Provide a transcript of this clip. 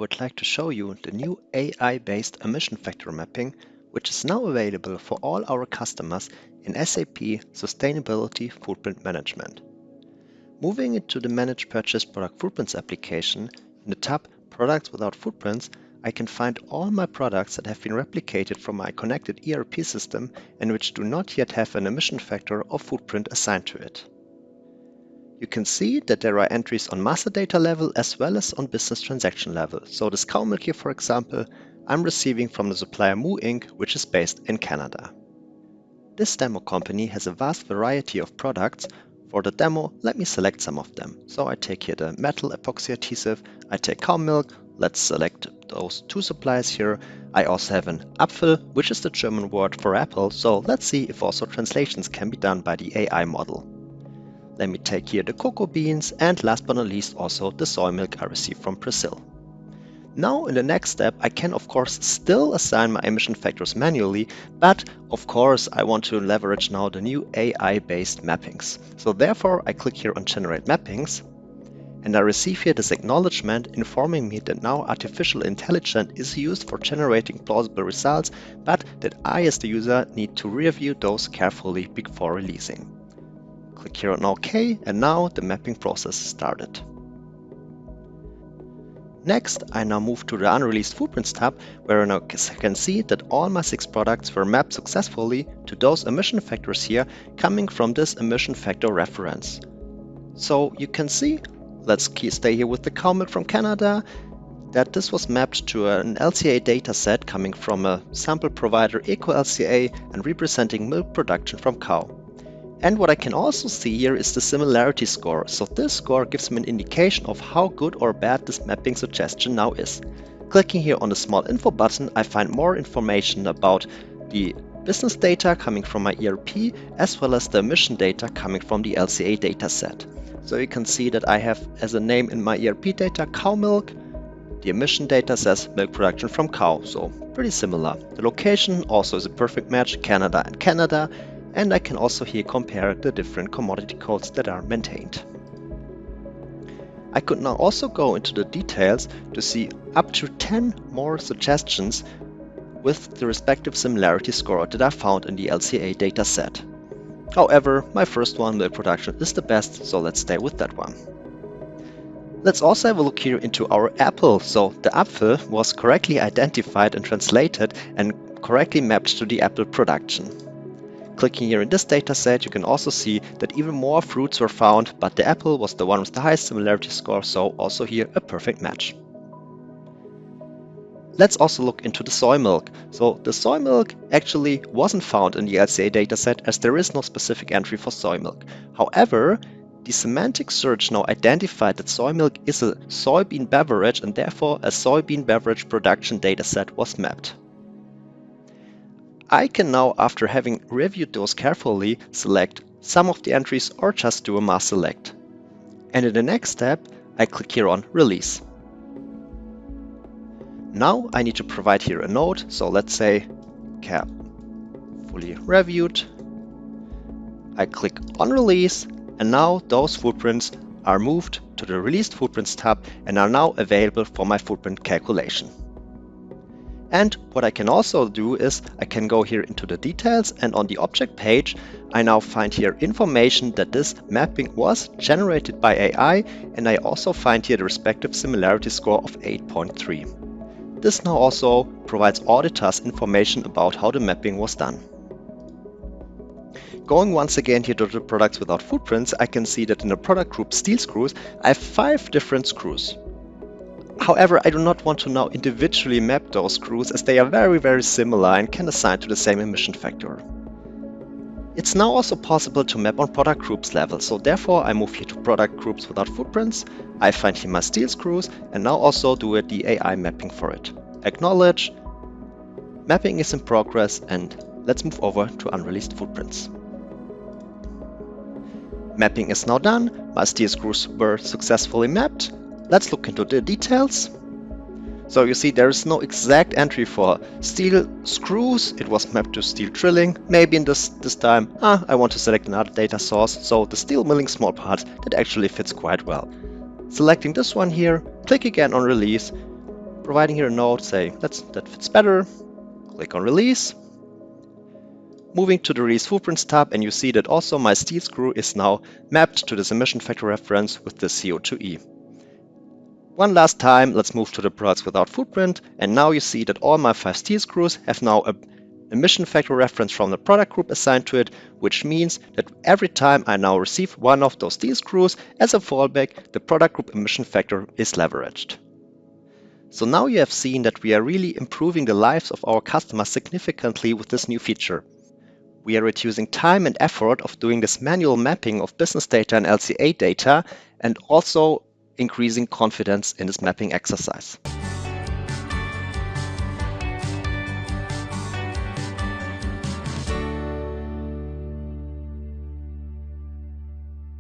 would like to show you the new AI-based emission factor mapping, which is now available for all our customers in SAP Sustainability Footprint Management. Moving into the Manage Purchase Product Footprints application, in the tab Products Without Footprints, I can find all my products that have been replicated from my connected ERP system and which do not yet have an emission factor or footprint assigned to it. You can see that there are entries on master data level as well as on business transaction level. So this cow milk here, for example, I'm receiving from the supplier Moo Inc., which is based in Canada. This demo company has a vast variety of products. For the demo, let me select some of them. So I take here the metal epoxy adhesive, I take cow milk, let's select those two suppliers here. I also have an Apfel, which is the German word for apple, so let's see if also translations can be done by the AI model. Let me take here the cocoa beans and last but not least also the soy milk I received from Brazil. Now in the next step I can of course still assign my emission factors manually, but of course I want to leverage now the new AI-based mappings. So therefore I click here on Generate Mappings and I receive here this acknowledgement informing me that now artificial intelligence is used for generating plausible results, but that I as the user need to review those carefully before releasing. Click here on OK, and now the mapping process started. Next, I now move to the Unreleased Footprints tab, where I now can see that all my 6 products were mapped successfully to those emission factors here coming from this emission factor reference. So you can see, let's stay here with the cow milk from Canada, that this was mapped to an LCA dataset coming from a sample provider EcoLCA and representing milk production from cow. And what I can also see here is the similarity score. So this score gives me an indication of how good or bad this mapping suggestion now is. Clicking here on the small info button, I find more information about the business data coming from my ERP as well as the emission data coming from the LCA dataset. So you can see that I have as a name in my ERP data cow milk. The emission data says milk production from cow, so pretty similar. The location also is a perfect match, Canada and Canada. And I can also here compare the different commodity codes that are maintained. I could now also go into the details to see up to 10 more suggestions with the respective similarity score that I found in the LCA dataset. However, my first one, milk production, is the best, so let's stay with that one. Let's also have a look here into our apple. So the Apfel was correctly identified and translated and correctly mapped to the apple production. Clicking here in this dataset, you can also see that even more fruits were found, but the apple was the one with the highest similarity score, so also here a perfect match. Let's also look into the soy milk. So the soy milk actually wasn't found in the LCA dataset as there is no specific entry for soy milk. However, the semantic search now identified that soy milk is a soybean beverage and therefore a soybean beverage production dataset was mapped. I can now, after having reviewed those carefully, select some of the entries or just do a mass select. And in the next step, I click here on Release. Now I need to provide here a note, so let's say fully reviewed. I click on Release, and now those footprints are moved to the Released Footprints tab and are now available for my footprint calculation. And what I can also do is I can go here into the details, and on the object page I now find here information that this mapping was generated by AI, and I also find here the respective similarity score of 8.3. This now also provides auditors information about how the mapping was done. Going once again here to the products without footprints, I can see that in the product group steel screws I have 5 different screws. However, I do not want to now individually map those screws as they are very similar and can assign to the same emission factor. It's now also possible to map on product groups level, so therefore I move here to product groups without footprints, I find here my steel screws and now also do the AI mapping for it. Acknowledge, mapping is in progress, and let's move over to unreleased footprints. Mapping is now done, my steel screws were successfully mapped. Let's look into the details. So you see there is no exact entry for steel screws, it was mapped to steel drilling. Maybe in this time I want to select another data source, so the steel milling small parts, that actually fits quite well. Selecting this one here, click again on Release, providing here a note, say that fits better, click on release. Moving to the Release Footprints tab, and you see that also my steel screw is now mapped to this emission factor reference with the CO2e. One last time, let's move to the products without footprint, and now you see that all my 5 steel screws have now an emission factor reference from the product group assigned to it, which means that every time I now receive one of those steel screws as a fallback, the product group emission factor is leveraged. So now you have seen that we are really improving the lives of our customers significantly with this new feature. We are reducing time and effort of doing this manual mapping of business data and LCA data, and also increasing confidence in this mapping exercise.